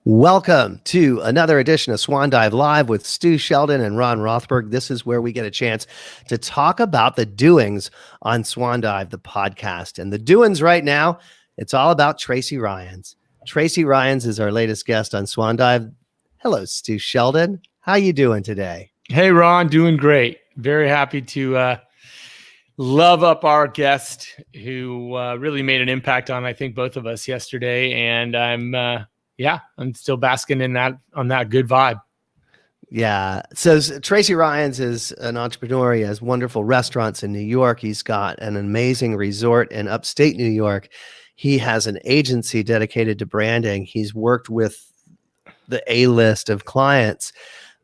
Welcome to another edition of Swan Dive Live with Stu Sheldon and Ron Rothberg. This is where we get a chance to talk about the doings on Swan Dive, the podcast. And the doings right now, it's all about Tracy Ryans. Tracy Ryans is our latest guest on Swan Dive. Hello, Stu Sheldon. How you doing today? Hey, Ron, doing great. Very happy to love up our guest who really made an impact on, I think, both of us yesterday. And I'm still basking in on that good vibe. Yeah. So Tracy Ryans is an entrepreneur. He has wonderful restaurants in New York. He's got an amazing resort in upstate New York. He has an agency dedicated to branding. He's worked with the A-list of clients.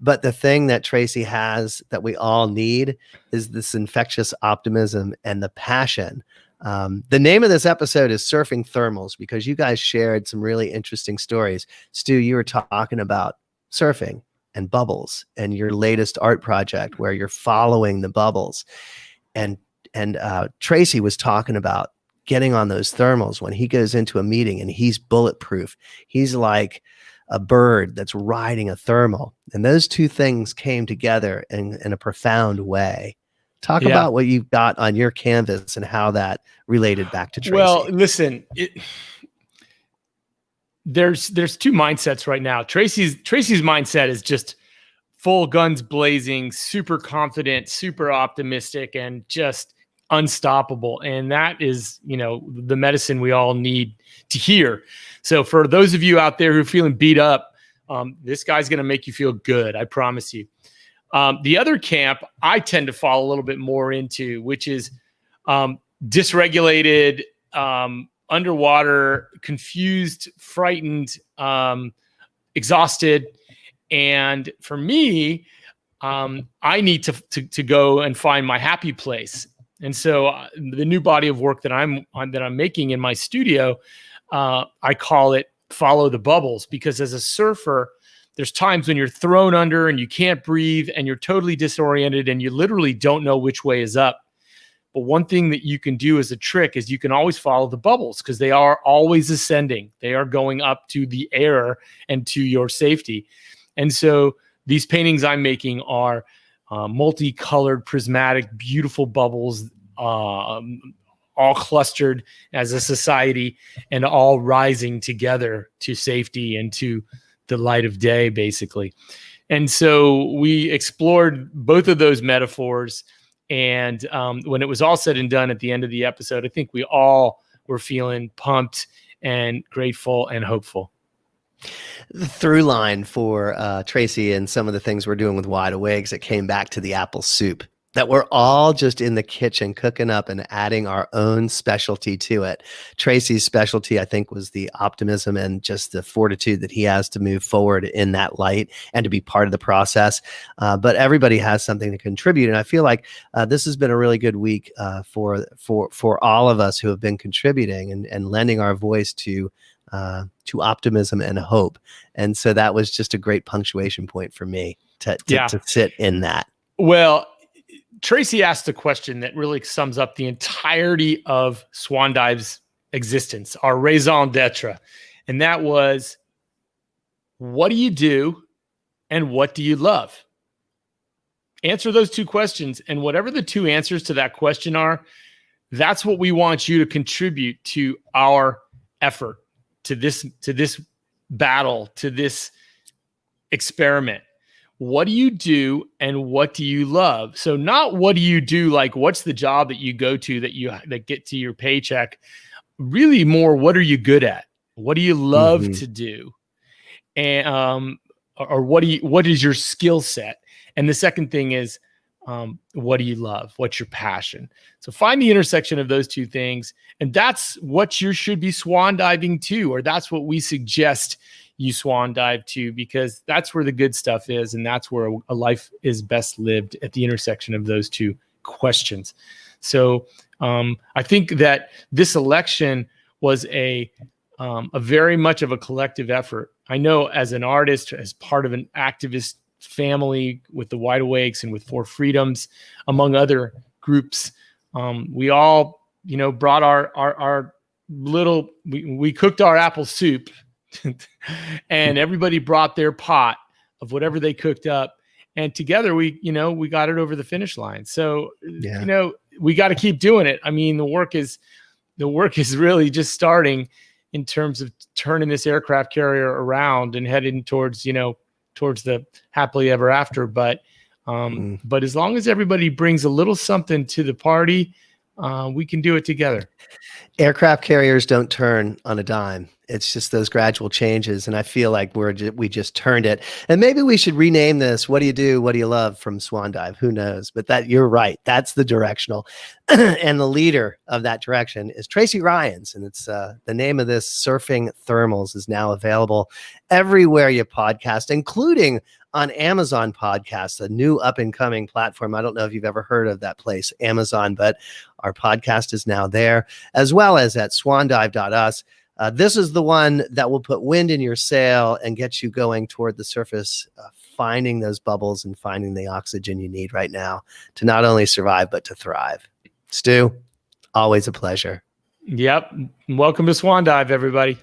But the thing that Tracy has that we all need is this infectious optimism and the passion. The name of this episode is Surfing Thermals because you guys shared some really interesting stories. Stu, you were talking about surfing and bubbles and your latest art project where you're following the bubbles. And Tracy was talking about getting on those thermals when he goes into a meeting and he's bulletproof. He's like a bird that's riding a thermal. And those two things came together in a profound way. Talk about what you've got on your canvas and how that related back to Tracy. Well, listen, there's two mindsets right now. Tracy's mindset is just full guns blazing, super confident, super optimistic, and just unstoppable. And that is, the medicine we all need to hear. So for those of you out there who are feeling beat up, this guy's going to make you feel good. I promise you. The other camp I tend to fall a little bit more into, which is dysregulated, underwater, confused, frightened, exhausted. And for me, I need to go and find my happy place. And so the new body of work that I'm making in my studio, I call it Follow the Bubbles, because as a surfer, there's times when you're thrown under and you can't breathe and you're totally disoriented and you literally don't know which way is up. But one thing that you can do as a trick is you can always follow the bubbles because they are always ascending. They are going up to the air and to your safety. And so these paintings I'm making are multicolored, prismatic, beautiful bubbles, all clustered as a society and all rising together to safety and to the light of day, basically. And so we explored both of those metaphors. And when it was all said and done at the end of the episode, I think we all were feeling pumped and grateful and hopeful. The through line for Tracy and some of the things we're doing with Wide Awakes, it came back to the apple soup, that we're all just in the kitchen cooking up and adding our own specialty to it. Tracy's specialty, I think, was the optimism and just the fortitude that he has to move forward in that light and to be part of the process. But everybody has something to contribute. And I feel like this has been a really good week for all of us who have been contributing and lending our voice to optimism and hope. And so that was just a great punctuation point for me to sit in that. Well, Tracy asked a question that really sums up the entirety of Swan Dive's existence, our raison d'etre. And that was, what do you do and what do you love? Answer those two questions. And whatever the two answers to that question are, that's what we want you to contribute to our effort, to this battle, to this experiment. What do you do and what do you love? So not what do you do, like what's the job that you go to that get to your paycheck? Really more, what are you good at? What do you love to do? And or what is your skill set? And the second thing is, what do you love? What's your passion? So find the intersection of those two things. And that's what you should be swan diving to, or that's what we suggest you swan dive to, because that's where the good stuff is. And that's where a life is best lived, at the intersection of those two questions. So I think that this election was a very much of a collective effort. I know as an artist, as part of an activist family with the Wide Awakes and with For Freedoms, among other groups, we all, brought our little, we cooked our apple soup and everybody brought their pot of whatever they cooked up. And together we got it over the finish line. So, we got to keep doing it. I mean, the work is really just starting in terms of turning this aircraft carrier around and heading towards the happily ever after. But as long as everybody brings a little something to the party, we can do it together. Aircraft carriers don't turn on a dime. It's just those gradual changes. And I feel like we just turned it. And maybe we should rename this, What Do You Do? What Do You Love from Swan Dive? Who knows? But you're right. That's the directional. And the leader of that direction is Tracy Ryans. And it's the name of this, Surfing Thermals, is now available everywhere you podcast, including on Amazon Podcasts, a new up-and-coming platform. I don't know if you've ever heard of that place, Amazon, but our podcast is now there, as well as at swandive.us. This is the one that will put wind in your sail and get you going toward the surface, finding those bubbles and finding the oxygen you need right now to not only survive, but to thrive. Stu, always a pleasure. Yep. Welcome to Swan Dive, everybody.